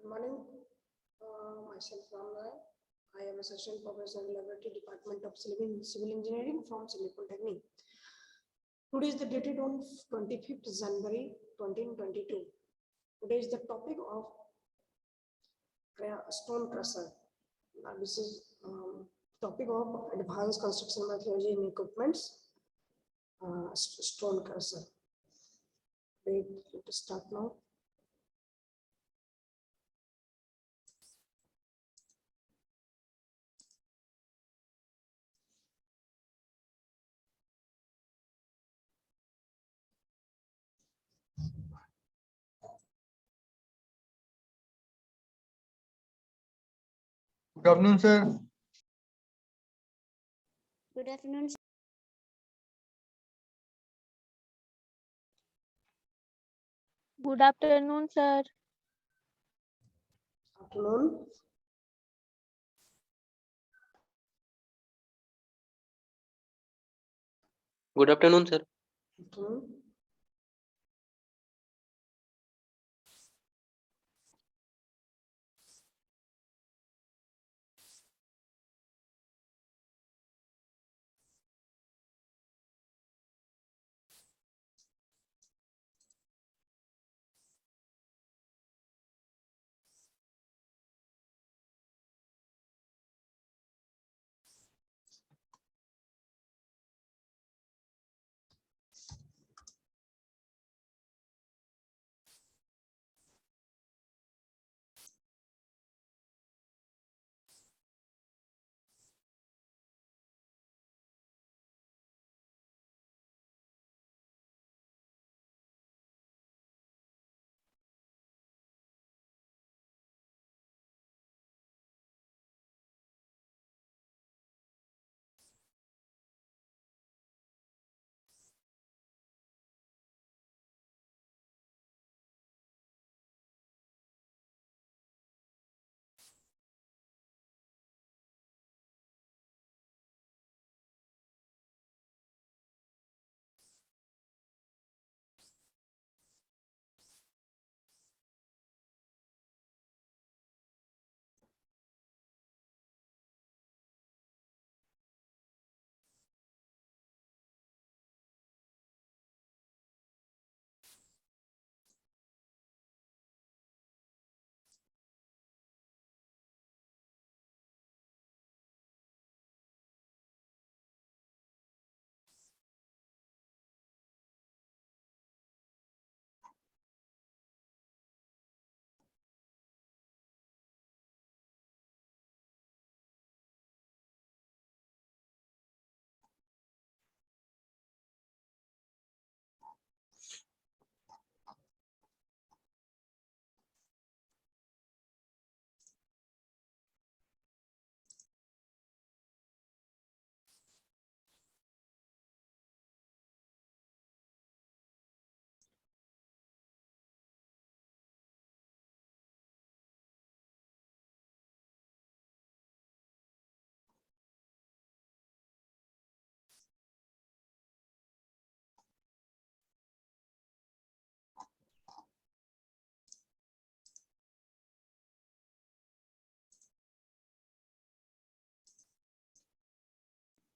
Good morning. Myself Ram Rai. I am Assistant Professor in Laboratory Department of Civil Engineering from Civil Polytechnic. Today is the dated on 25th January 2022. Today is the topic of stone crusher. This is topic of advanced construction methodology in equipments. Stone crusher. Wait, let's start now. Good afternoon, sir. Good afternoon. Good afternoon, sir. Afternoon. Good afternoon, sir. Afternoon.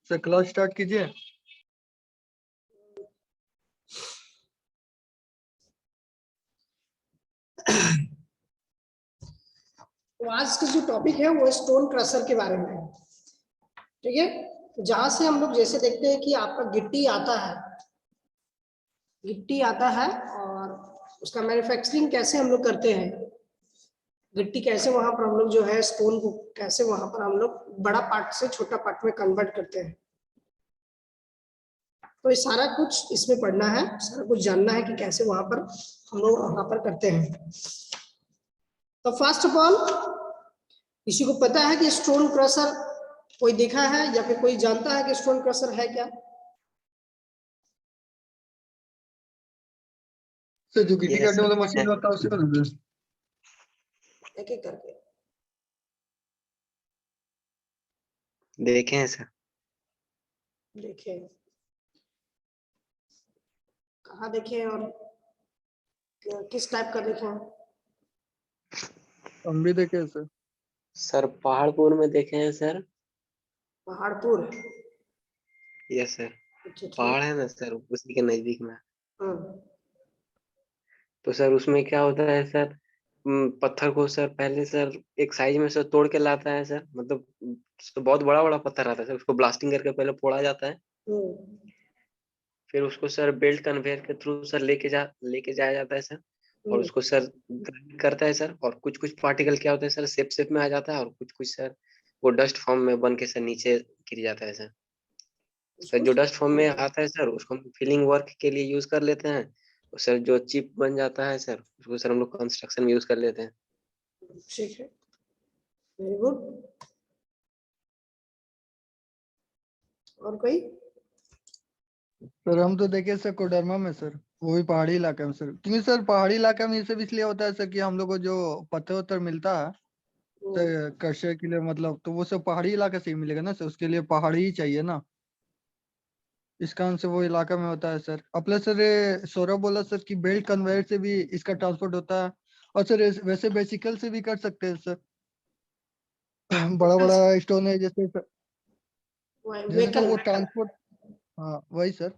Sir class start कीजिए. तो आज का जो topic है वो stone crusher के बारे में है. ठीक है, जहां से हम लोग जैसे देखते हैं कि आपका गिट्टी आता है और उसका मैन्युफैक्चरिंग कैसे हम लोग करते हैं, गिट्टी कैसे वहां पर हम लोग जो है स्टोन को कैसे वहां पर हम लोग बड़ा पार्ट से छोटा पार्ट में कन्वर्ट करते हैं. तो ये सारा कुछ इसमें पढ़ना है, सारा कुछ जानना है कि कैसे वहां पर हम लोग वहां पर करते हैं. तो फर्स्ट ऑफ ऑल किसी को पता है कि स्टोन क्रशर कोई देखा है या फिर कोई जानता है कि स्टोन क्रशर है क्या? सर जो गिट्टी Yes, काटने वाला sir. मशीन होता है उससे बना. एक एक करके देखे हैं सर. देखें, कहाँ देखें और किस टाइप का देखें? हम भी देखे हैं सर। सर पहाड़पुर में देखे हैं सर। पहाड़पुर। Yes sir. अच्छा ठीक। पहाड़ है ना सर, उसी के नजदीक में। हाँ। तो सर उसमें क्या होता है सर, पत्थर को सर पहले सर एक साइज में सर तोड़ के लाता है सर, मतलब तो बहुत बड़ा बड़ा पत्थर आता है सर, उसको ब्लास्टिंग करके पहले फोड़ा जाता है। हम्म, फिर उसको सर बेल्ट कन्वेयर के थ्रू सर लेके जाया जाता है सर। और हम्म, उसको सर ग्राइंड करता है सर, और कुछ कुछ पार्टिकल क्या होता है सर, शेप में आ जाता है, और कुछ कुछ सर वो डस्ट फॉर्म में बन के सर नीचे गिर जाता है सर। सर उसको जो डस्ट फॉर्म में आता है सर, उसको हम फिलिंग वर्क के लिए यूज कर लेते हैं। और सर जो चिप बन जाता है सर, उसको सर हम लोग कंस्ट्रक्शन में यूज कर लेते हैं। ठीक है, वेरी गुड। और कोई? सर हम तो देखे सर कोडरमा में सर, वो भी पहाड़ी इलाका में सर। क्योंकि सर पहाड़ी इलाका में ये सब इसलिए होता है सर कि हम लोग को जो पत्थर उत्तर मिलता है हम्म, सर कृषि के लिए, मतलब तो वो सब पहाड़ी इलाके से ही मिलेगा ना सर, उसके लिए पहाड़ी ही चाहिए ना। इस कारण से वो इलाका में होता है सर। अब प्लस सर ये सौरभ बोला सर कि बेल्ट कन्वेयर से भी इसका ट्रांसपोर्ट होता है। और सर वैसे बेसिकल से भी कर सकते हैं सर। बड़ा बड़ा स्टोन है जैसे जैसे सर व्हीकल। वो ट्रांसपोर्ट। हाँ वही सर,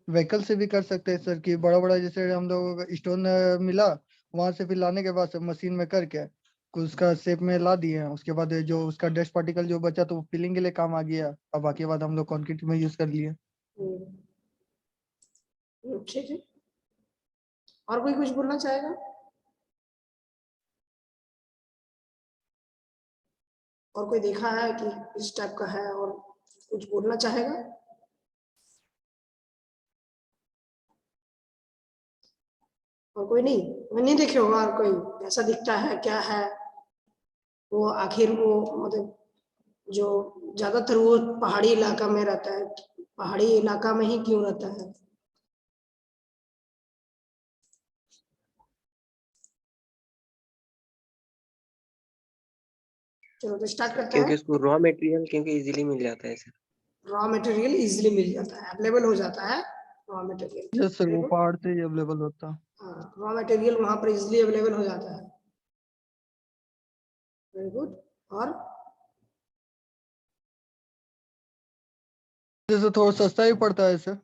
व्हीकल से भी कर सकते हैं सर कि बड़ा बड़ा जैसे हम लोग स्टोन मिला, वहां से फिर लाने के बाद सर मशीन में करके कुछ उसका शेप में ला दिए हैं। उसके बाद ये जो उसका डस्ट पार्टिकल जो बचा तो वो फिलिंग के लिए काम आ गया, और बाकी बाद हम लोग कंक्रीट में यूज कर लिए। ठीक है। और कोई कुछ बोलना चाहेगा? और कोई देखा है कि इस टाइप का है और कुछ बोलना चाहेगा? और कोई नहीं? मैं नहीं देखे होगा और कोई ऐसा दिखता है क्या है वो? आखिर वो मतलब जो ज्यादातर वो पहाड़ी इलाका में रहता है, पहाड़ी इलाका में ही क्यों रहता है? चलो तो स्टार्ट करते हैं। क्योंकि उसको रॉ मटेरियल क्योंकि इजीली मिल जाता है सर। रॉ मटेरियल इजिली मिल जाता है, अवेलेबल हो जाता है रॉ मटेरियल। यस सर, वो पहाड़ से ही अवेलेबल होता है। हाँ, रॉ मटेरियल वहां पर इजिली अवेलेबल हो जाता है। Very good. और जैसे थोड़ा सस्ता ही पड़ता है सर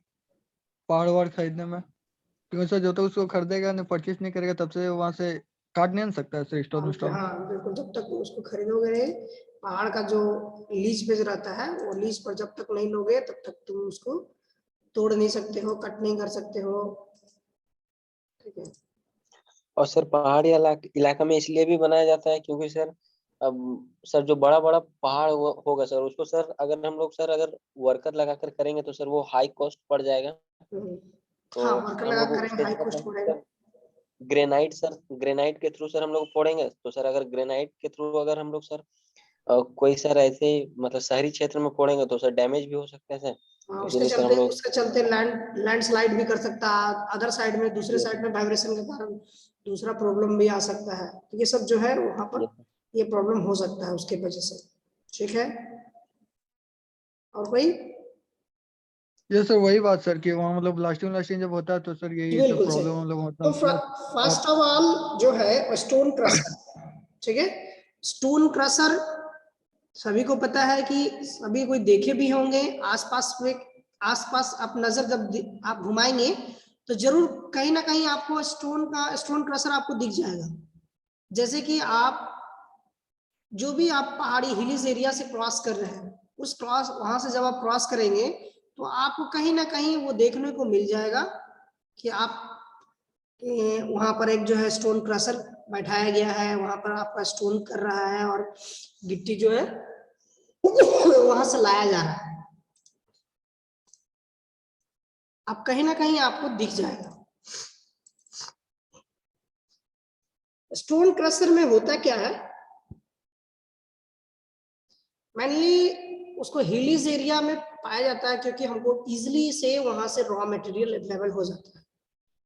पहाड़ वहाड़ खरीदने में। क्योंकि सर जो तो उसको खरीदेगा नहीं, परचेस नहीं करेगा, तब से वहां से काट नहीं ना सकता है सर स्टोन स्टोन। हाँ बिल्कुल, जब तक उसको खरीदोगे नहीं, पहाड़ का जो लीज पे रहता है वो लीज पर जब तक नहीं लोगे तब तक तुम उसको तोड़ नहीं सकते हो, कट नहीं कर सकते हो। ठीक है। और सर पहाड़ी इलाका में इसलिए भी बनाया जाता है क्योंकि सर अब सर जो बड़ा बड़ा पहाड़ होगा सर, उसको सर अगर हम लोग सर अगर वर्कर लगाकर करेंगे तो सर वो हाई कॉस्ट पड़ जाएगा। हम्म, तो हाँ वर्कर हम लगा लोग करेंगे उसके हाई जगह कॉस्ट पर पड़ेगा। सर ग्रेनाइट के थ्रू सर हम लोग फोड़ेंगे, तो सर अगर ग्रेनाइट के थ्रू अगर हम लोग सर कोई सर ऐसे मतलब शहरी क्षेत्र में फोड़ेंगे तो सर डैमेज भी हो सकता है सर। हाँ, तो इसीलिए सर हम लोग उसके चलते लैंडस्लाइड भी कर सकता है, अदर साइड में दूसरे साइड में वाइब्रेशन के कारण दूसरा प्रॉब्लम भी आ सकता है। तो ये सब जो है वहां पर ये प्रॉब्लम हो सकता है उसके वजह से। ठीक है। और कोई? ये सर वही बात सर कि वहाँ मतलब ब्लास्टिंग ब्लास्टिंग जब होता है तो सर जी यही सब बिल्कुल सही। प्रॉब्लम हम लोग होता तो है प्लस। और फर्स्ट ऑफ ऑल जो है स्टोन क्रशर। ठीक है। स्टोन क्रशर सभी को पता है कि सभी कोई देखे भी होंगे आसपास में। आसपास आप नजर जब आप घुमाएंगे तो जरूर कहीं ना कहीं आपको स्टोन क्रशर आपको दिख जाएगा। जैसे कि आप जो भी आप पहाड़ी हिलीज एरिया से क्रॉस कर रहे हैं, उस क्रॉस वहां से जब आप क्रॉस करेंगे तो आपको कहीं ना कहीं वो देखने को मिल जाएगा कि आप वहां पर एक जो है स्टोन क्रशर बैठाया गया है, वहां पर आपका स्टोन कर रहा है और गिट्टी जो है वहां से लाया जा रहा है। अब कहीं ना कहीं आपको दिख जाएगा। स्टोन क्रशर में होता क्या है, मेनली उसको हिलीज एरिया में पाया जाता है क्योंकि हमको इजिली से वहां से रॉ मटेरियल अवेलेबल हो जाता है।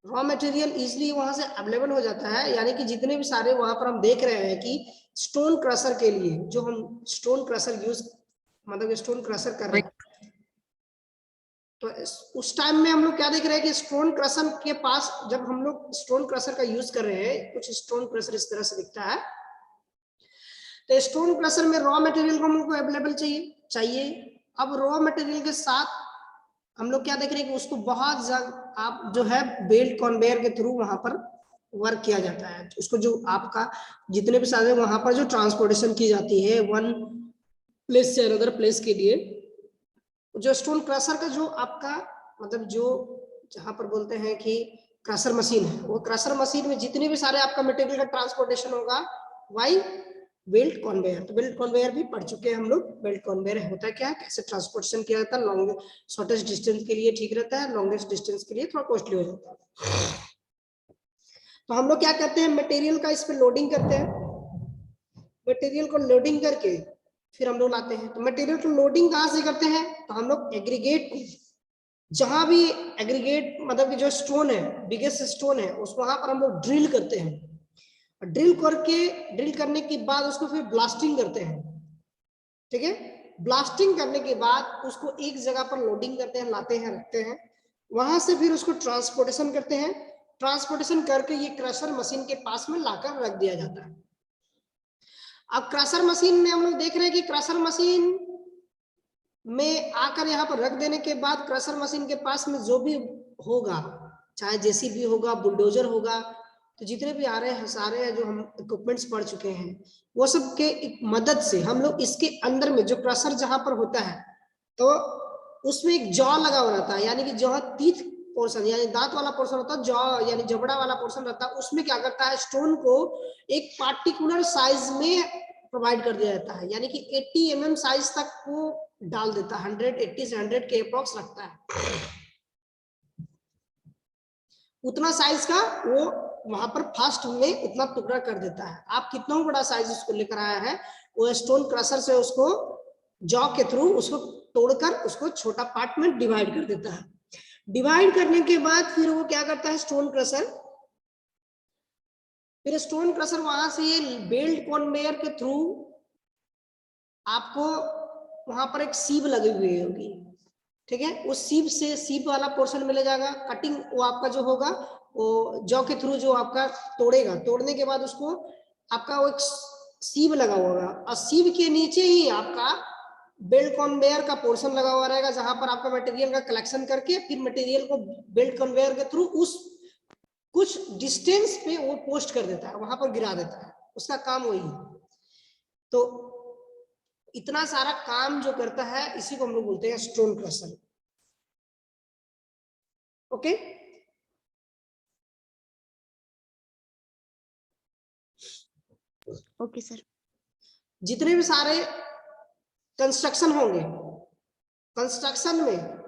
रॉ मटेरियल इजिली वहां से अवेलेबल हो जाता है, यानी कि जितने भी सारे वहां पर हम देख रहे हैं कि स्टोन क्रशर के लिए जो हम स्टोन क्रशर यूज मतलब स्टोन क्रशर कर रहे हैं, तो उस टाइम में हम लोग क्या देख रहे हैं कि स्टोन क्रशर के पास जब हम लोग स्टोन क्रशर का यूज कर रहे हैं, कुछ स्टोन क्रशर इस तरह से दिखता है। तो स्टोन क्रशर में रॉ मटेरियल को हम लोग को अवेलेबल चाहिए। अब रॉ मटेरियल के साथ हम लोग क्या देख रहे हैं कि उसको बहुत ज्यादा आप जो है बेल्ट कन्वेयर के थ्रू वहां पर वर्क किया जाता है। उसको जो आपका जितने भी सारे वहां पर जो ट्रांसपोर्टेशन की जाती है वन प्लेस से अनदर प्लेस के लिए, जो स्टोन क्रशर का जो आपका मतलब जो जहां पर बोलते हैं कि क्रशर मशीन है, वो क्रशर मशीन में जितने भी सारे आपका मटेरियल का ट्रांसपोर्टेशन होगा वाई बेल्ट कन्वेयर। तो बेल्ट कन्वेयर भी पढ़ चुके हैं हम लोग। बेल्ट कन्वेयर होता है क्या है, कैसे ट्रांसपोर्टेशन किया जाता है, लॉन्ग शॉर्टेस्ट डिस्टेंस के लिए ठीक रहता है, लॉन्गेस्ट डिस्टेंस के लिए थोड़ा कॉस्टली हो जाता है। तो हम लोग क्या करते हैं, मटेरियल का इस पे लोडिंग करते हैं। मटेरियल को लोडिंग करके फिर हम लोग लाते हैं। तो मटेरियल को लोडिंग कहाँ से करते हैं, तो हम लोग एग्रीगेट, जहां भी एग्रीगेट मतलब कि जो स्टोन है बिगेस्ट स्टोन है उसको वहां पर हम लोग ड्रिल करते हैं। ड्रिल करने के बाद उसको फिर ब्लास्टिंग करते हैं। ठीक है, ब्लास्टिंग करने के बाद उसको एक जगह पर लोडिंग करते हैं, लाते हैं, रखते हैं। वहां से फिर उसको ट्रांसपोर्टेशन करते हैं। ट्रांसपोर्टेशन करके ये क्रशर मशीन के पास में लाकर रख दिया जाता है। अब क्रशर मशीन में हम लोग देख रहे हैं कि क्रशर मशीन में आकर यहाँ पर रख देने के बाद क्रशर मशीन के पास में जो भी होगा, चाहे जेसीबी होगा, बुलडोजर होगा, तो जितने भी आ रहे हैं सारे जो हम इक्विपमेंट्स पढ़ चुके हैं वो सब के मदद से हम लोग इसके अंदर में जो क्रशर जहां पर होता है तो उसमें एक जॉ लगा हुआ रहता है, यानी कि जहां टीथ पोर्शन यानी दांत वाला पोर्शन होता है, जॉ यानी जबड़ा वाला पोर्शन रहता है, उसमें क्या करता है स्टोन को एक पार्टिकुलर साइज में प्रोवाइड कर दिया जाता है, यानी कि 80 mm साइज तक वो डाल देता है। 180 से 100 के अप्रॉक्स रखता है, उतना साइज का वो वहां पर फास्ट में उतना टुकड़ा कर देता है। आप कितना बड़ा साइज उसको लेकर आया है, वो स्टोन क्रशर से उसको जॉ के थ्रू उसको तोड़कर उसको छोटा पार्ट में डिवाइड कर देता है। डिवाइड करने के बाद फिर वो क्या करता है स्टोन क्रशर, फिर स्टोन क्रशर वहां से ये बेल्ट कन्वेयर के थ्रू आपको वहां पर एक सीब लगी हुई होगी। ठीक है, उस सीब से सीब वाला पोर्शन मिल जाएगा, कटिंग वो आपका जो होगा वो जॉ के थ्रू जो आपका तोड़ेगा, तोड़ने के बाद उसको आपका वो एक सीब लगा हुआ होगा और सीब के नीचे ही आपका बेल्ट कन्वेयर का पोर्शन लगा हुआ रहेगा, जहां पर आपका मटेरियल का कलेक्शन करके फिर मटेरियल को बेल्ट कन्वेयर के थ्रू उस कुछ डिस्टेंस पे वो पोस्ट कर देता है, वहां पर गिरा देता है। उसका काम वही है। तो इतना सारा काम जो करता है इसी को हम लोग बोलते हैं stone crusher. Okay, okay sir. जितने भी सारे कंस्ट्रक्शन होंगे, कंस्ट्रक्शन में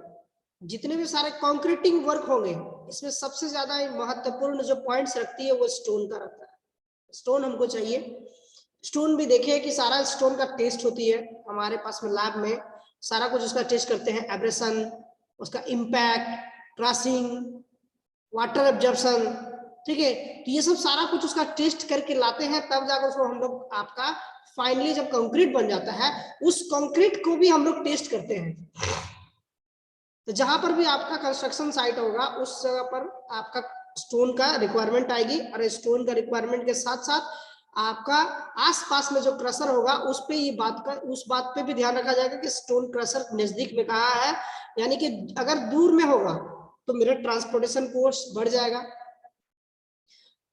जितने भी सारे कंक्रीटिंग वर्क होंगे, इसमें सबसे ज्यादा महत्वपूर्ण जो पॉइंट्स रखती है वो स्टोन का रहता है। स्टोन हमको चाहिए। स्टोन भी देखिए कि सारा स्टोन का टेस्ट होती है हमारे पास में लैब में, सारा कुछ उसका टेस्ट करते हैं, एब्रेशन, उसका इम्पैक्ट, क्रशिंग, वाटर एब्जॉर्प्शन। ठीक है, तो ये सब सारा कुछ उसका टेस्ट करके लाते हैं, तब जाकर उसको हम लोग आपका फाइनली जब कंक्रीट बन जाता है उस कंक्रीट को भी हम लोग टेस्ट करते हैं। तो जहां पर भी आपका कंस्ट्रक्शन साइट होगा उस जगह पर आपका स्टोन का रिक्वायरमेंट आएगी, और स्टोन का रिक्वायरमेंट के साथ साथ आपका आसपास में जो क्रशर होगा उस पे ये उस बात पे भी ध्यान रखा जाएगा कि स्टोन क्रशर नजदीक में कहाँ है, यानी कि अगर दूर में होगा तो मेरा ट्रांसपोर्टेशन कॉस्ट बढ़ जाएगा,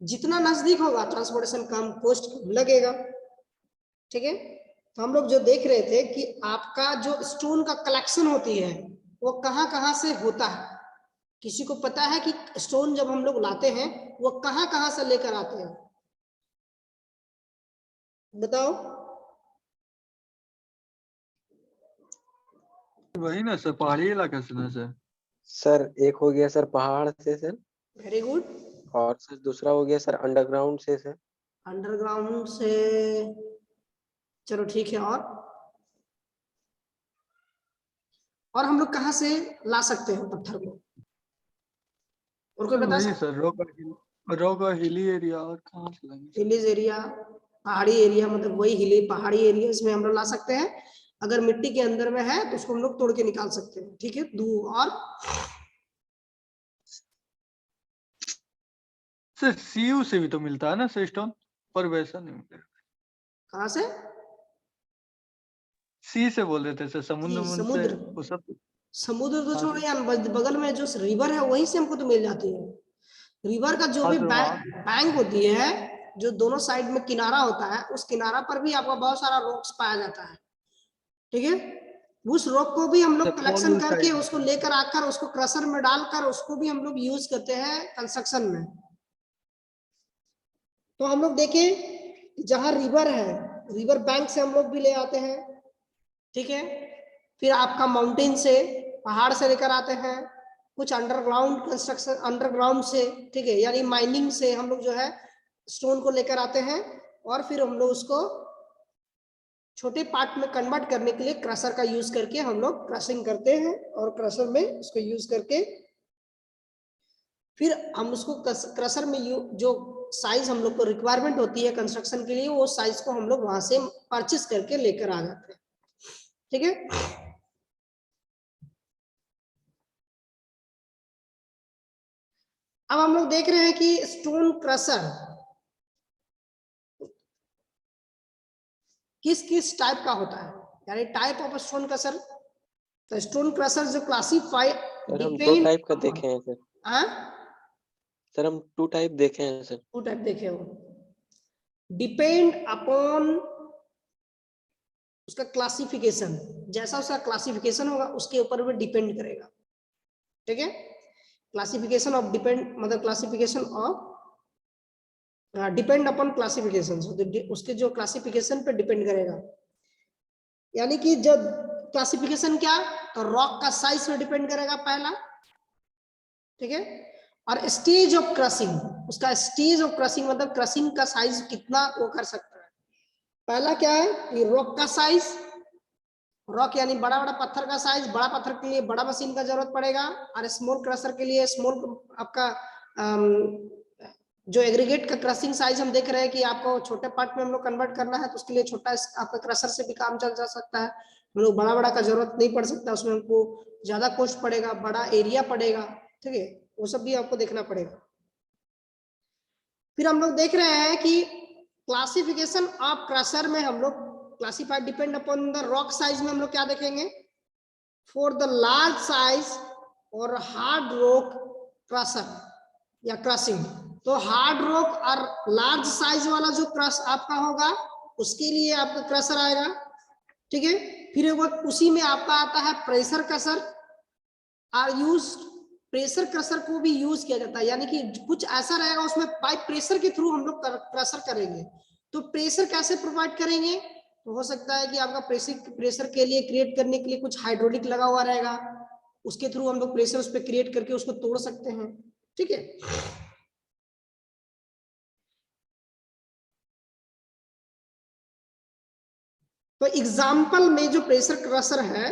जितना नजदीक होगा ट्रांसपोर्टेशन कम कॉस्ट लगेगा। ठीक है, तो हम लोग जो देख रहे थे कि आपका जो स्टोन का कलेक्शन होती है वो कहाँ से होता है। किसी को पता है कि स्टोन जब हम लोग लाते हैं वो कहाँ से लेकर आते हैं, बताओ। वही ना सर, पहाड़ी इलाका से ना सर। सर एक हो गया सर पहाड़ से सर, वेरी गुड। और सर दूसरा हो गया सर अंडरग्राउंड से सर। अंडरग्राउंड से, चलो ठीक है। और हम लोग कहाँ से ला सकते हैं पत्थर को, और कोई सर बता वही सकता? सर, रॉक और हिली एरिया, और कहाँ से लाएंगे सर? हिलीज एरिया, पहाड़ी एरिया, मतलब वही हिली पहाड़ी एरिया में हम लोग ला सकते हैं। अगर मिट्टी के अंदर में है तो उसको हम लोग तोड़ के निकाल सकते हैं। ठीक है, और सर सीयू से भी तो मिलता है ना सर स्टोन, पर वैसा नहीं मिलेगा। कहाँ से? सी से बोल रहे थे सर, समुद्र सी, से समुद्र। वो सब। समुद्र तो हाँ छोड़ो सर। यार, बगल में जो रिवर है वहीं से हमको तो मिल जाती है। रिवर का जो हाँ भी सर, बैंक होती है, जो दोनों साइड में किनारा होता है, उस किनारा पर भी आपका बहुत सारा रॉक्स पाया जाता है। ठीक है, उस रॉक को भी हम लोग कलेक्शन कोल्ड करके साइड। उसको लेकर आकर उसको क्रशर में डालकर उसको भी हम लोग यूज करते हैं कंस्ट्रक्शन में। तो हम लोग देखें जहां रिवर है, रिवर बैंक से हम लोग भी ले आते हैं। ठीक है, फिर आपका माउंटेन से, पहाड़ से लेकर आते हैं, कुछ अंडरग्राउंड कंस्ट्रक्शन, अंडरग्राउंड से, ठीक है, यानी माइनिंग से हम लोग जो है स्टोन को लेकर आते हैं, और फिर हम लोग उसको छोटे पार्ट में कन्वर्ट करने के लिए क्रशर का यूज करके हम लोग क्रशिंग करते हैं, और क्रशर में उसको यूज करके फिर हम उसको क्रशर में जो साइज हम लोग को रिक्वायरमेंट होती है कंस्ट्रक्शन के लिए, वो साइज को हम लोग वहां से परचेस करके लेकर आ जाते हैं। ठीक है, अब हम लोग देख रहे हैं कि स्टोन क्रशर किस किस टाइप का होता है, यानी टाइप ऑफ स्टोन क्रशर। तो स्टोन क्रशर जो क्लासिफाइड सर हम 2 टाइप का देखे हैं सर। सर हम 2 टाइप देखे हैं सर। 2 टाइप देखे हो, डिपेंड अपॉन उसका क्लासिफिकेशन, जैसा उसका क्लासिफिकेशन होगा उसके ऊपर भी डिपेंड करेगा। ठीक है, क्लासिफिकेशन ऑफ डिपेंड मतलब classification of depend upon classification, उसके जो क्लासिफिकेशन पे डिपेंड करेगा। यानी कि जब क्लासिफिकेशन क्या, तो रॉक का साइज पे डिपेंड करेगा पहला। ठीक है, और स्टेज ऑफ क्रशिंग, उसका स्टेज ऑफ क्रशिंग मतलब क्रशिंग का साइज कितना वो कर सकता है। पहला क्या है कि रॉक का साइज, रॉक यानी बड़ा बड़ा पत्थर का साइज, बड़ा पत्थर के लिए बड़ा मशीन का जरूरत पड़ेगा, और स्मॉल क्रशर के लिए स्मॉल आपका जो एग्रीगेट का क्रशिंग साइज हम देख रहे हैं कि आपको छोटे पार्ट में हम लोग कन्वर्ट करना है, तो उसके लिए छोटा आपका क्रशर से भी काम चल जा सकता है। हम लोग बड़ा बड़ा का जरूरत नहीं पड़ सकता, उसमें हमको ज्यादा कॉस्ट पड़ेगा, बड़ा एरिया पड़ेगा। ठीक है, वो सब भी आपको देखना पड़ेगा। फिर हम लोग देख रहे हैं कि क्लासिफिकेशन ऑफ क्रशर में हम लोग classified depend upon the rock size में हम लोग क्या देखेंगे, फॉर द लार्ज साइज और हार्ड रॉक क्रशर या क्रशिंग। तो हार्ड रॉक और लार्ज साइज वाला जो क्रश आपका होगा उसके लिए आपका क्रशर आएगा। ठीक है, फिर वो उसी में आपका आता है pressure crusher are use, pressure crusher को भी यूज किया जाता है, यानी कि कुछ ऐसा रहेगा उसमें पाइप प्रेशर के थ्रू हम लोग क्रशर करेंगे। तो प्रेशर कैसे प्रोवाइड करेंगे, तो हो सकता है कि आपका प्रेशर के लिए क्रिएट करने के लिए कुछ हाइड्रोलिक लगा हुआ रहेगा, उसके थ्रू हम लोग प्रेशर उस पर क्रिएट करके उसको तोड़ सकते हैं। ठीक है, तो एग्जाम्पल में जो प्रेशर क्रशर है,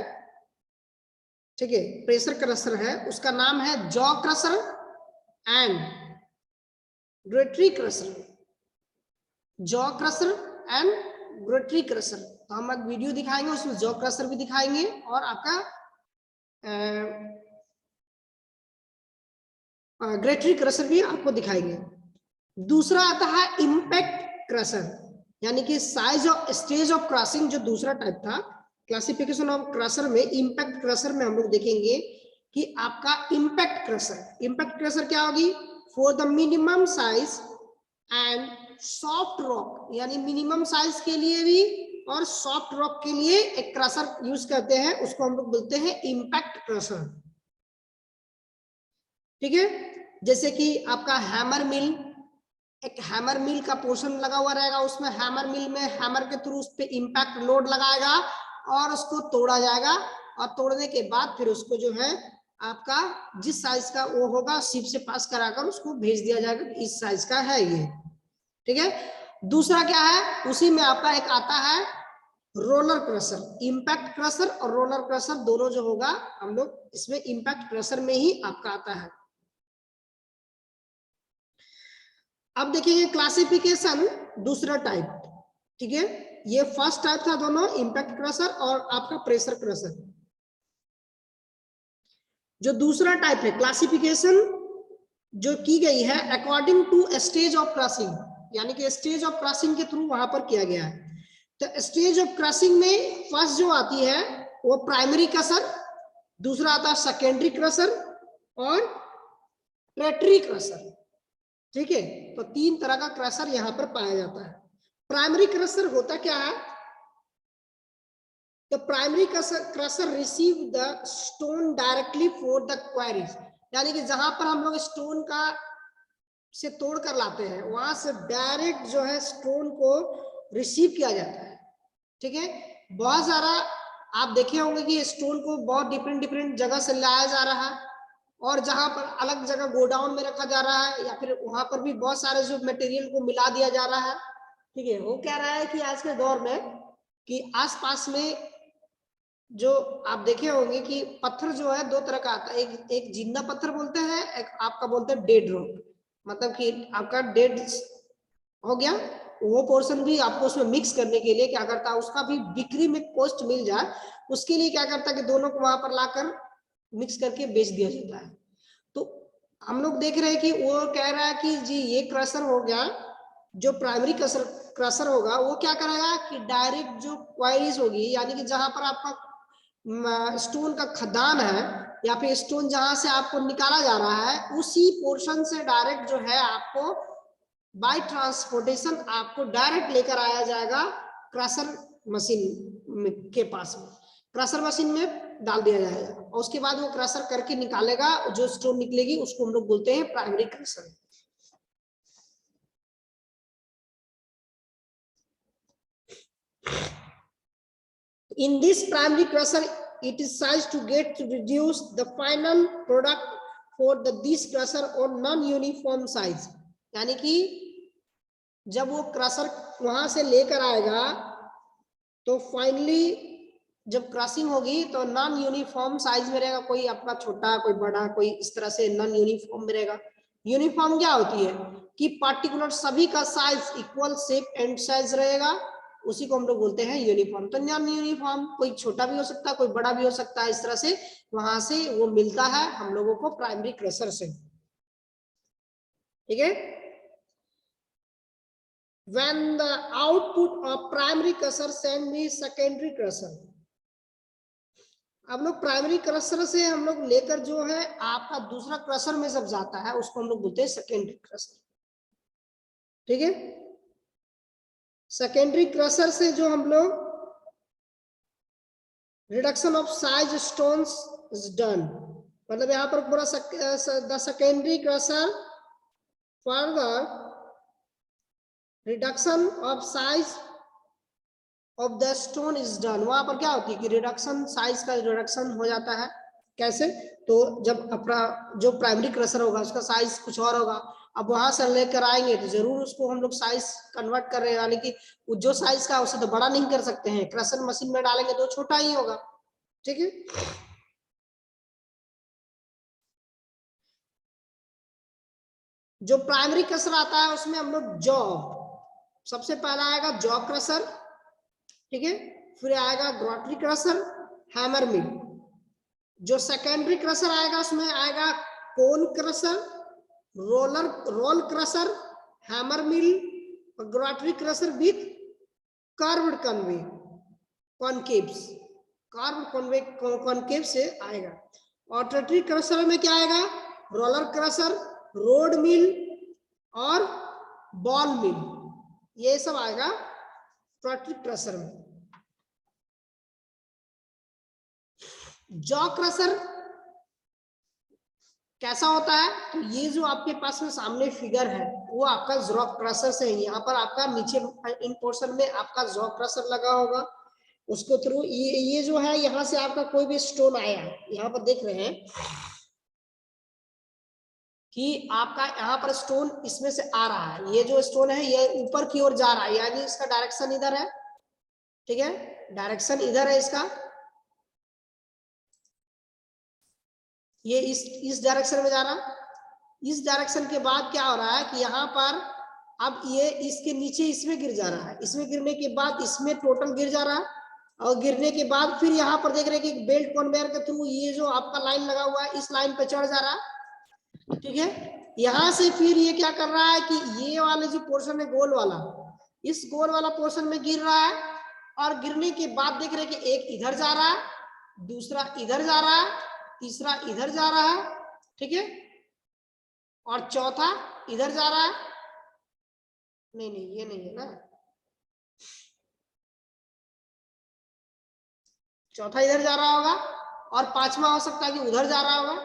ठीक है, प्रेशर क्रशर है उसका नाम है jaw crusher and gyratory crusher, jaw crusher and gyratory crusher. तो हम एक वीडियो दिखाएंगे, उसमें जॉ क्रशर भी दिखाएंगे और आपका ग्रेटरी क्रशर भी आपको दिखाएंगे। दूसरा आता है इम्पैक्ट क्रशर, यानी कि size of stage of crushing जो दूसरा टाइप था। क्लासिफिकेशन ऑफ क्रशर में इम्पैक्ट क्रशर में हम लोग देखेंगे कि आपका इम्पैक्ट क्रशर क्या होगी, for the minimum size and soft rock, यानी मिनिमम साइज के लिए भी और सॉफ्ट रॉक के लिए एक क्रशर यूज करते हैं, उसको हम लोग बोलते हैं इम्पैक्ट क्रशर। ठीक है, जैसे कि आपका हैमर मिल, एक हैमर मिल का पोर्शन लगा हुआ रहेगा, उसमें हैमर मिल में हैमर के थ्रू उस पर इम्पैक्ट लोड लगाएगा और उसको तोड़ा जाएगा, और तोड़ने के बाद फिर उसको जो है आपका जिस साइज का वो होगा शिप से पास कराकर उसको भेज दिया जाएगा, इस साइज का है ये। ठीक है, दूसरा क्या है, उसी में आपका एक आता है रोलर क्रशर। इम्पैक्ट क्रशर और रोलर क्रशर दोनों जो होगा हम लोग इसमें इम्पैक्ट क्रशर में ही आपका आता है। अब देखिए क्लासिफिकेशन दूसरा टाइप। ठीक है, ये फर्स्ट टाइप था दोनों, इम्पैक्ट क्रशर और आपका प्रेशर क्रशर। जो दूसरा टाइप है क्लासिफिकेशन जो की गई है according to stage of crushing, यानी कि स्टेज ऑफ क्रशिंग के थ्रू वहां पर किया गया है। तो स्टेज ऑफ क्रशिंग में फर्स्ट जो आती है वो प्राइमरी क्रशर, दूसरा आता है सेकेंडरी क्रशर और टर्टियरी क्रशर। ठीक है, तो 3 तरह का क्रशर यहाँ पर पाया जाता है। प्राइमरी क्रशर होता क्या है? The primary crusher receive the stone directly for the queries, यानी कि जहां पर हम लोग स्टोन का से तोड़ कर लाते हैं वहां से डायरेक्ट जो है स्टोन को रिसीव किया जाता है। ठीक है, बहुत सारा आप देखे होंगे कि स्टोन को बहुत डिफरेंट जगह से लाया जा रहा है और जहां पर अलग जगह गोडाउन में रखा जा रहा है या फिर वहां पर भी बहुत सारे जो मटेरियल को मिला दिया जा रहा है। ठीक है, वो कह रहा है कि आज के दौर में कि आसपास में जो आप देखे होंगे कि पत्थर जो है 2 तरह का आता है, एक जिंदा पत्थर बोलते हैं, एक आपका बोलते हैं डेड रॉक, मतलब कि आपका डेड हो गया वो पोर्शन भी आपको उसमें मिक्स करने के लिए क्या करता है, उसका भी बिक्री में कॉस्ट मिल जाए उसके लिए क्या करता है कि दोनों को वहां पर लाकर मिक्स करके बेच दिया जाता है। तो हम लोग देख रहे हैं कि वो कह रहा है कि जी ये क्रशर हो गया, जो प्राइमरी क्रशर होगा वो क्या करेगा कि डायरेक्ट जो क्वारीज होगी, यानी कि जहां पर आपका स्टोन का खदान है या फिर स्टोन जहां से आपको निकाला जा रहा है उसी पोर्शन से डायरेक्ट जो है आपको बाय ट्रांसपोर्टेशन आपको डायरेक्ट लेकर आया जाएगा क्रशर मशीन के पास में, क्रशर मशीन में डाल दिया जाएगा और उसके बाद वो क्रशर करके निकालेगा, जो स्टोन निकलेगी उसको हम लोग बोलते हैं primary crusher. In this primary crusher, it is sized to get to reduce the final product for this crusher on non-uniform size, यानी कि जब वो क्रशर वहां से लेकर आएगा तो फाइनली जब क्रशिंग होगी तो नॉन यूनिफॉर्म साइज में रहेगा, कोई आपका छोटा कोई बड़ा कोई इस तरह से नॉन यूनिफॉर्म में रहेगा। यूनिफॉर्म क्या होती है कि पार्टिकुलर सभी का size equal shape and size रहेगा, उसी को हम लोग बोलते हैं यूनिफॉर्म। तो नॉन यूनिफॉर्म कोई छोटा भी हो सकता है कोई बड़ा भी हो सकता है, इस तरह से वहां से वो मिलता है हम लोगों को प्राइमरी क्रशर से। ठीक है, when the output of primary crusher send me secondary crusher, अब लोग प्राइमरी क्रशर से हम लोग लेकर जो है आपका दूसरा क्रशर में जब जाता है उसको हम लोग बोलते हैं सेकेंडरी क्रशर। ठीक है, सेकेंडरी क्रशर से जो हम लोग reduction of size stones is done, मतलब यहाँ पर पूरा the secondary crusher further reduction of size of the stone is done. वहां पर क्या होती है कि रिडक्शन साइज का रिडक्शन हो जाता है। कैसे? तो जब अपना जो प्राइमरी क्रशर होगा उसका साइज कुछ और होगा, अब वहां से लेकर आएंगे तो जरूर उसको हम लोग साइज कन्वर्ट कर रहे हैं, यानी कि जो साइज का उसे तो बड़ा नहीं कर सकते हैं, क्रशर मशीन में डालेंगे तो छोटा ही होगा। ठीक है, जो प्राइमरी क्रशर आता है उसमें हम लोग जॉ, सबसे पहला आएगा जॉ क्रशर, ठीक है, फिर आएगा ग्रॉटरी क्रशर, हैमर मिल। जो सेकेंडरी क्रशर आएगा उसमें आएगा cone crusher, roll crusher, hammer mill और gyratory crusher with curved concaves, concave से आएगा। और टर्टियरी क्रशर में क्या आएगा? रोलर क्रशर, रोड मिल और बॉल मिल, ये सब आएगा टर्टियरी क्रशर में। जॉ क्रशर कैसा होता है? तो ये जो आपके पास में सामने फिगर है वो आपका जॉ क्रशर से है। यहाँ पर आपका नीचे इन पोर्शन में आपका जॉ क्रशर लगा होगा, उसको थ्रू ये जो है यहाँ से आपका कोई भी स्टोन आया, यहाँ पर देख रहे हैं कि आपका यहाँ पर स्टोन इसमें से आ रहा है, ये जो स्टोन है ये ऊपर की ओर जा रहा है, यानी इसका डायरेक्शन इधर है। ठीक है, डायरेक्शन इधर है इसका, ये इस डायरेक्शन में जा रहा है। इस डायरेक्शन के बाद क्या हो रहा है कि यहाँ पर अब ये इसके नीचे इसमें गिर जा रहा है, इसमें गिरने के बाद इसमें टोटल गिर जा रहा है और गिरने के बाद फिर यहाँ पर देख रहे हैं कि बेल्ट कन्वेयर के थ्रू ये जो आपका लाइन लगा हुआ है इस लाइन पे चढ़ जा रहा है। ठीक है, यहाँ से फिर ये क्या कर रहा है कि ये वाले जो पोर्शन है गोल वाला, इस गोल वाला पोर्शन में गिर रहा है और गिरने के बाद देख रहे हैं कि एक इधर जा रहा है, दूसरा इधर जा रहा है, तीसरा इधर जा रहा है, ठीक है, और चौथा इधर जा रहा है। नहीं नहीं ये नहीं है ना, चौथा इधर जा रहा होगा और पांचवा हो सकता है कि उधर जा रहा होगा।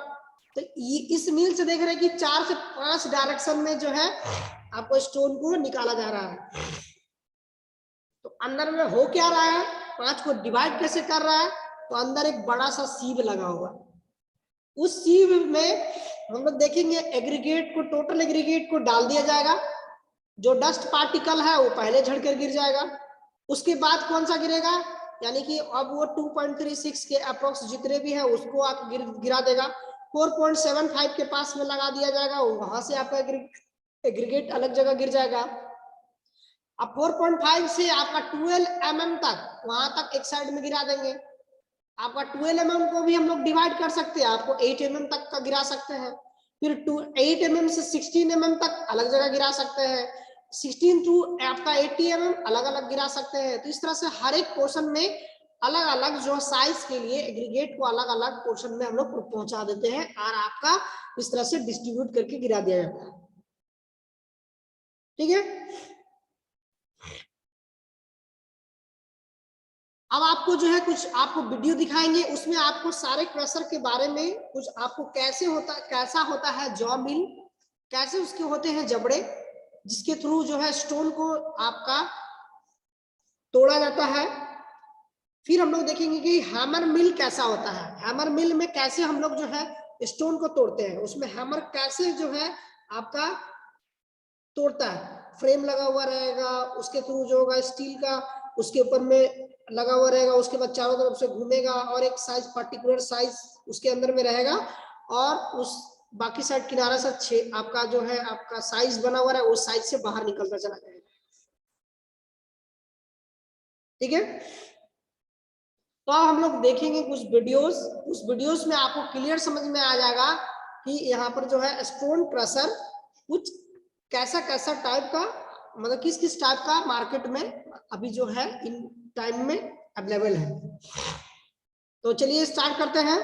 तो ये इस मील से देख रहे हैं कि 4 से 5 डायरेक्शन में जो है आपको स्टोन को निकाला जा रहा है। तो अंदर में हो क्या रहा है, 5 को डिवाइड कैसे कर रहा है, तो अंदर एक बड़ा सा सीव लगा हुआ, उस सीव में हम लोग देखेंगे एग्रीगेट को, टोटल एग्रीगेट को डाल दिया जाएगा। जो डस्ट पार्टिकल है वो पहले झड़कर गिर जाएगा, उसके बाद कौन सा गिरेगा, यानी कि अब वो 2.36 के अप्रोक्स जितने भी है उसको आप गिरा देगा। 4.75 के पास में लगा दिया जाएगा, वहां से आपका एग्रीगेट अलग जगह गिर जाएगा। अब 4.5 से आपका 12 mm तक वहां तक एक साइड में गिरा देंगे। आपका 12 mm को भी हम लोग डिवाइड कर सकते हैं, आपको 8 mm तक का गिरा सकते हैं। फिर 8 mm से 16 mm तक अलग जगह गिरा सकते हैं, 16 टू आपका 80 mm अलग अलग गिरा सकते हैं। तो इस तरह से हर एक पोर्शन में अलग अलग जो साइज के लिए एग्रीगेट को अलग अलग पोर्शन में हम लोग पहुंचा देते हैं और आपका इस तरह से डिस्ट्रीब्यूट करके गिरा दिया जाता है, ठीक है। अब आपको जो है कुछ आपको वीडियो दिखाएंगे, उसमें आपको सारे क्रशर के बारे में कुछ आपको कैसा होता है जॉ मिल, कैसे उसके होते हैं जबड़े, जिसके थ्रू जो है स्टोन को आपका तोड़ा जाता है। फिर हम लोग देखेंगे कि हैमर मिल कैसा होता है, हैमर मिल में कैसे हम लोग जो है स्टोन को तोड़ते हैं, उसमें हैमर कैसे जो है आपका तोड़ता है। फ्रेम लगा हुआ रहेगा, उसके थ्रू जो होगा स्टील का उसके ऊपर में लगा हुआ रहेगा, उसके बाद चारों तरफ से घूमेगा और एक साइज पर्टिकुलर साइज उसके अंदर में रहेगा और उस बाकी साइड किनारा से आपका जो है आपका साइज बना हुआ है उस साइज से बाहर निकलता चला जाएगा, ठीक है। तो अब हम लोग देखेंगे कुछ वीडियोस, उस वीडियोस में आपको क्लियर समझ में आ जाएगा कि यहाँ पर जो है स्टोन क्रशर कुछ कैसा कैसा टाइप का, मतलब किस किस टाइप का मार्केट में अभी जो है इन टाइम में अवेलेबल है। तो चलिए स्टार्ट करते हैं।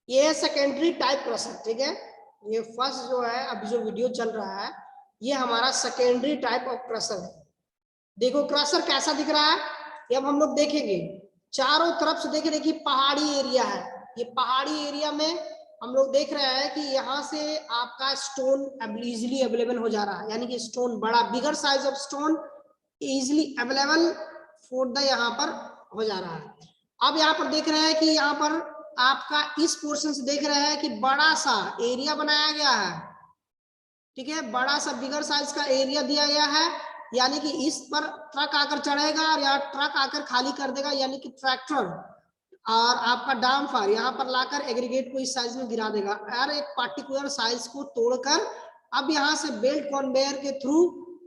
ये सेकेंडरी टाइप क्रशर, ठीक है। ये फर्स्ट जो है अभी जो वीडियो चल रहा है ये हमारा सेकेंडरी टाइप ऑफ क्रशर है। देखो क्रशर कैसा दिख रहा है, ये अब हम लोग देखेंगे। चारों तरफ से देखिए पहाड़ी एरिया है, ये पहाड़ी एरिया में हम लोग देख रहे हैं कि यहाँ से आपका स्टोन इजिली अवेलेबल हो जा रहा है, यानी कि स्टोन बड़ा bigger size of stone easily available for the यहाँ पर हो जा रहा है। अब यहाँ पर देख रहे हैं कि यहाँ पर आपका इस पोर्शन से देख रहे हैं कि बड़ा सा एरिया बनाया गया है, ठीक है, बड़ा सा बिगर साइज का एरिया दिया गया है, यानी कि इस पर ट्रक आकर चढ़ेगा और यहाँ ट्रक आकर खाली कर देगा, यानी कि ट्रैक्टर और आपका डाम्फर यहाँ पर लाकर एग्रीगेट को इस साइज में गिरा देगा और एक पार्टिकुलर साइज को तोड़कर अब यहाँ से बेल्ट कन्वेयर के थ्रू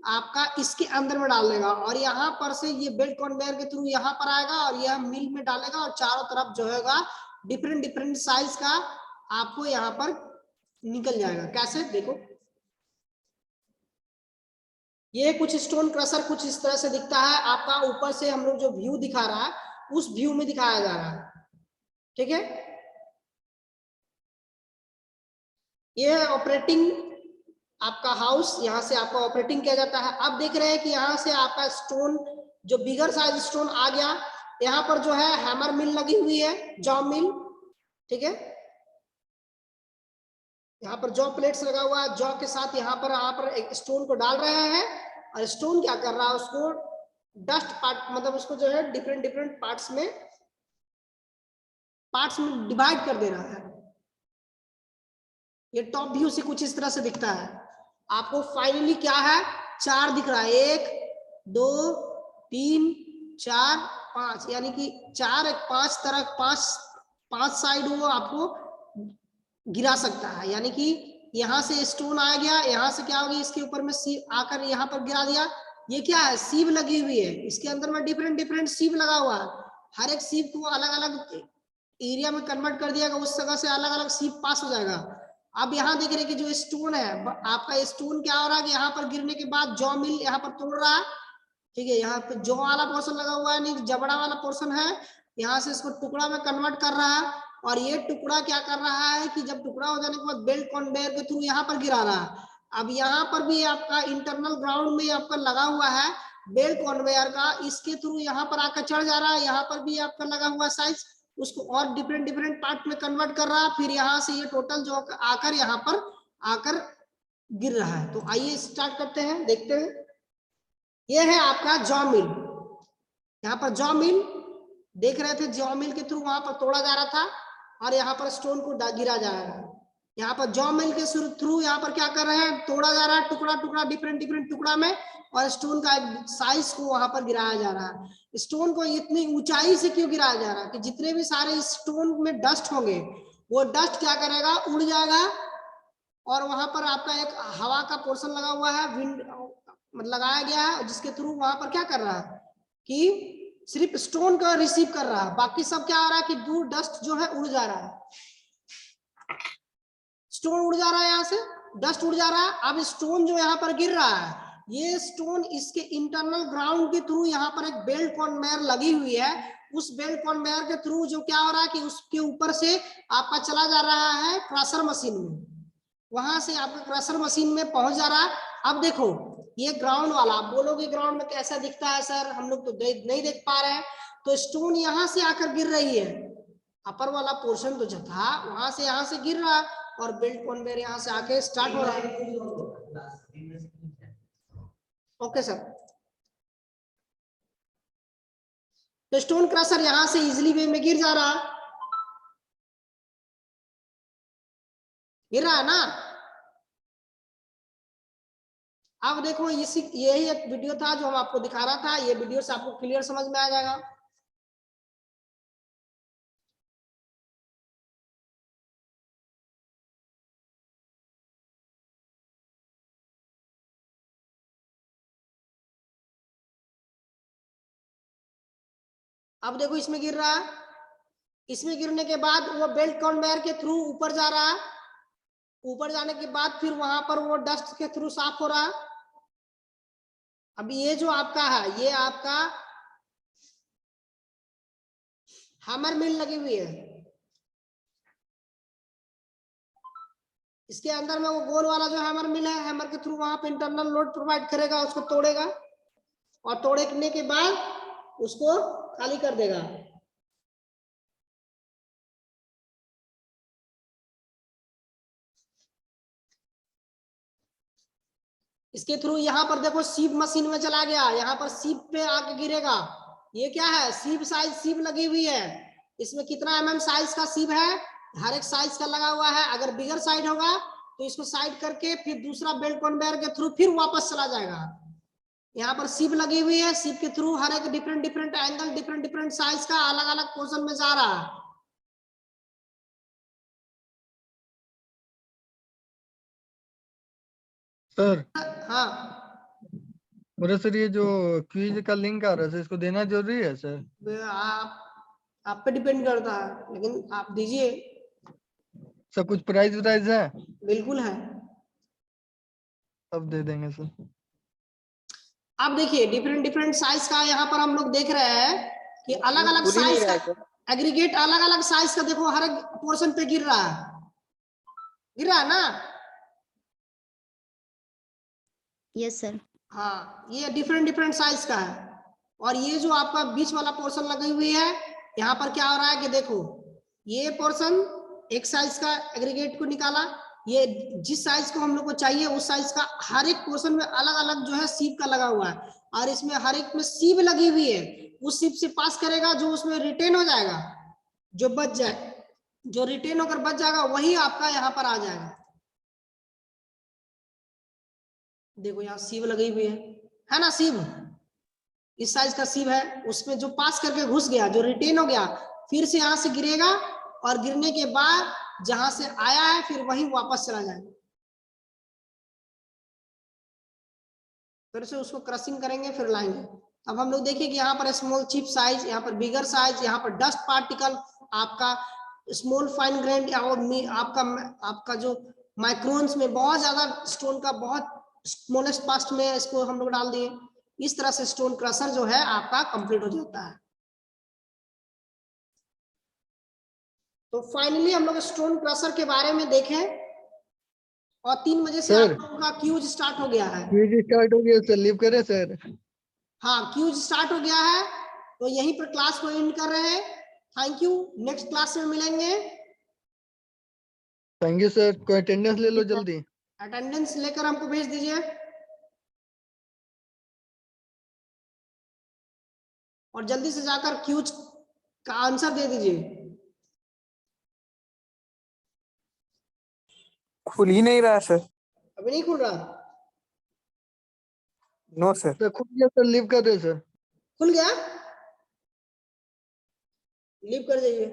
आपका इसके अंदर में डाल देगा और यहाँ पर से ये बेल्ट कन्वेयर के थ्रू यहाँ पर आएगा और यह मिल में डालेगा और चारों तरफ जो होगा डिफरेंट डिफरेंट साइज का आपको यहाँ पर निकल जाएगा। कैसे देखो, ये कुछ स्टोन क्रशर कुछ इस तरह से दिखता है, आपका ऊपर से हम लोग जो व्यू दिखा रहा है उस व्यू में दिखाया जा रहा है, ठीक है। ये है ऑपरेटिंग आपका हाउस, यहाँ से आपका ऑपरेटिंग किया जाता है। अब देख रहे हैं कि यहाँ से आपका स्टोन जो बिगर साइज स्टोन आ गया, यहाँ पर जो है हैमर मिल लगी हुई है, जॉ मिल, ठीक है। यहाँ पर जॉ प्लेट्स लगा हुआ है, जॉ के साथ यहाँ पर एक स्टोन को डाल रहे हैं और स्टोन क्या कर रहा है उसको डस्ट पार्ट मतलब उसको जो है डिफरेंट डिफरेंट पार्ट्स में डिवाइड कर दे रहा है। ये टॉप व्यू से कुछ इस तरह से दिखता है। आपको फाइनली क्या है 4 दिख रहा है, 1 2 3 4 5, यानी कि 4 5 तरह 5 साइड वो आपको गिरा सकता है, यानी कि यहाँ से स्टोन आ गया, यहाँ से क्या होगी इसके ऊपर में सीव आकर यहाँ पर गिरा दिया। ये क्या है, सीव लगी हुई है, इसके अंदर में डिफरेंट डिफरेंट सीव लगा हुआ है, हर एक सीव को अलग अलग एरिया में कन्वर्ट कर दिया, उस जगह से अलग अलग सीव पास हो जाएगा। अब यहाँ देख रहे हैं कि जो स्टोन है आपका, स्टोन क्या हो रहा है कि यहाँ पर गिरने के बाद जॉ मिल यहाँ पर तोड़ रहा है, ठीक है, यहाँ पे जॉ वाला पोर्शन लगा हुआ है, नहीं जबड़ा वाला पोर्शन है, यहाँ से इसको टुकड़ा में कन्वर्ट कर रहा है। और ये टुकड़ा क्या कर रहा है कि जब टुकड़ा हो जाने के बाद बेल्ट कन्वेयर के थ्रू यहाँ पर गिरा रहा है। अब यहाँ पर भी आपका इंटरनल ग्राउंड में आपका लगा हुआ है बेल्ट कन्वेयर का, इसके थ्रू यहाँ पर आकर चढ़ जा रहा है, यहाँ पर भी आपका लगा हुआ साइज, उसको और डिफरेंट डिफरेंट पार्ट में कन्वर्ट कर रहा है, फिर यहाँ से ये टोटल जो आकर यहाँ पर आकर गिर रहा है। तो आइए स्टार्ट करते हैं, देखते हैं। ये है आपका जॉ मिल, यहाँ पर जॉ मिल देख रहे थे, जॉ मिल के थ्रू वहां पर तोड़ा जा रहा था और यहाँ पर स्टोन को गिरा जा रहा है। यहाँ पर जॉ मिल के थ्रू यहाँ पर क्या कर रहे हैं, तोड़ा जा रहा है टुकड़ा टुकड़ा डिफरेंट डिफरेंट टुकड़ा में, और स्टोन का एक साइज को वहां पर गिराया जा रहा है। स्टोन को इतनी ऊंचाई से क्यों गिराया जा रहा है कि जितने भी सारे स्टोन में डस्ट होंगे वो डस्ट क्या करेगा, उड़ जाएगा, और वहां पर आपका एक हवा का पोर्शन लगा हुआ है, विंड लगाया गया है, जिसके थ्रू वहां पर क्या कर रहा है कि सिर्फ स्टोन का रिसीव कर रहा है, बाकी सब क्या हो रहा है कि दूर डस्ट जो है उड़ जा रहा है, स्टोन उड़ जा रहा है, यहाँ से डस्ट उड़ जा रहा है। अब स्टोन जो यहाँ पर गिर रहा है, ये स्टोन इसके इंटरनल ग्राउंड के थ्रू यहाँ पर एक बेल्ट कन्वेयर लगी हुई है, उस बेल्ट कन्वेयर के थ्रू जो क्या हो रहा है कि उसके ऊपर से आपका चला जा रहा है क्रशर मशीन में, वहां से आपका क्रशर मशीन में पहुंच जा रहा है। अब देखो ये ग्राउंड वाला, आप बोलोगे ग्राउंड में कैसा दिखता है सर, हम लोग तो नहीं देख पा रहे हैं, तो स्टोन यहाँ से आकर गिर रही है, अपर वाला पोर्शन तो जो था वहां से यहाँ से गिर रहा है, और बेल्ट कन्वेयर यहाँ से आके स्टार्ट हो रहा है। ओके सर, तो स्टोन क्रशर यहाँ से इजिली वे में गिर जा रहा है, गिर रहा है ना। अब देखो यही एक वीडियो था जो हम आपको दिखा रहा था, ये वीडियो से आपको क्लियर समझ में आ जाएगा। अब देखो इसमें गिर रहा है, इसमें गिरने के बाद वो बेल्ट कन्वेयर के थ्रू ऊपर जा रहा है, ऊपर जाने के बाद फिर वहां पर वो डस्ट के थ्रू साफ हो रहा है। अभी ये जो आपका है, ये आपका हैमर मिल लगी हुई है, इसके अंदर में वो गोल वाला जो हैमर मिल है, हैमर के थ्रू वहां पे इंटरनल लोड प्रोवाइड करेगा, उसको तोड़ेगा, और तोड़ने के बाद उसको खाली कर देगा। इसके थ्रू यहाँ पर देखो सीप मशीन में चला गया, यहाँ पर सीप पे आके गिरेगा। ये क्या है, सीप साइज सीप लगी हुई है, इसमें कितना mm साइज का सीप है, हर एक साइज का लगा हुआ है। अगर बिगर साइड होगा तो इसको साइड करके फिर दूसरा बेल्ट कन्वेयर के थ्रू फिर वापस चला जाएगा। यहाँ पर सीप लगी हुई है, सीप के थ्रू हर एक different different angle different different size का अलग अलग पोर्शन में जा रहा है। सर हाँ बोले सर, ये जो क्विज का लिंक आ रहा है सर, इसको देना जरूरी है सर? आप पे डिपेंड करता है, लेकिन आप दीजिए। सर कुछ प्राइस वाइज है? बिल्कुल है, अब दे देंगे सर। आप देखिए डिफरेंट डिफरेंट साइज का यहाँ पर हम लोग देख रहे हैं कि अलग अलग साइज का एग्रीगेट अलग अलग साइज का, देखो हर एक पोर्शन पे गिर रहा है ना। Yes sir. हाँ, ये डिफरेंट डिफरेंट साइज का है, और ये जो आपका बीच वाला पोर्शन लगी हुई है, यहाँ पर क्या हो रहा है कि देखो ये पोर्शन एक साइज का एग्रीगेट को निकाला, ये जिस साइज को हम लोग को चाहिए उस साइज का हर एक पोर्शन में अलग अलग जो है सीप का लगा हुआ है, और इसमें हर एक में सीप लगी हुई है, उस सीप से पास करेगा, जो उसमें रिटेन हो जाएगा, जो बच जाए, जो रिटेन होकर बच जाएगा वही आपका यहाँ पर आ जाएगा। देखो यहाँ सीब लगी हुई है ना, सीब इस साइज का सीब है, उसमें जो पास करके घुस गया, जो रिटेन हो गया, फिर से यहाँ से गिरेगा और गिरने के बाद जहां से आया है फिर वहीं वापस चला जाएगा। फिर से उसको क्रशिंग करेंगे फिर लाएंगे। अब हम लोग देखिए कि यहाँ पर स्मॉल चिप साइज, यहाँ पर बिगर साइज, यहाँ पर डस्ट पार्टिकल, आपका स्मॉल फाइन ग्रेन, आपका जो माइक्रोन्स में बहुत ज्यादा स्टोन का बहुत स्मॉलेस्ट पार्ट में इसको हम लोग डाल दिए। इस तरह से स्टोन क्रशर जो है आपका कंप्लीट हो जाता है। तो फाइनली हम लोग स्टोन क्रशर के बारे में देखें और 3 बजे से सर। आप लोगों का क्यूज स्टार्ट हो गया है। क्विज स्टार्ट हो गया सर, लीव करें सर? हाँ, क्यूज स्टार्ट हो गया है, तो यहीं पर क्लास को एंड कर रहे हैं। थैंक यू, नेक्स्ट क्लास में मिलेंगे। Thank you sir. कोई अटेंडेंस ले लो जल्दी। अटेंडेंस लेकर हमको भेज दीजिए और जल्दी से जाकर क्यूज का आंसर दे दीजिए। खुल ही नहीं रहा सर। अभी नहीं खुल रहा? No sir. सर खुद गया सर, लीव कर दे सर। खुल गया? लीव कर जाइए।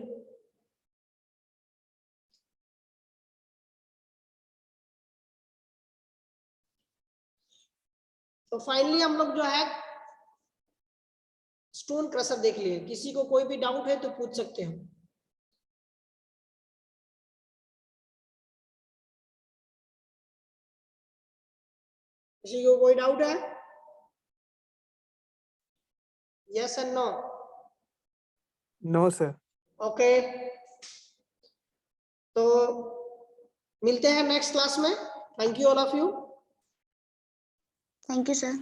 तो फाइनली हम लोग जो है स्टोन क्रशर देख लिए। किसी को कोई भी डाउट है तो पूछ सकते हो। किसी को कोई डाउट है? Yes and no? No sir. Okay, तो मिलते हैं नेक्स्ट क्लास में। Thank you all of you. Thank you sir.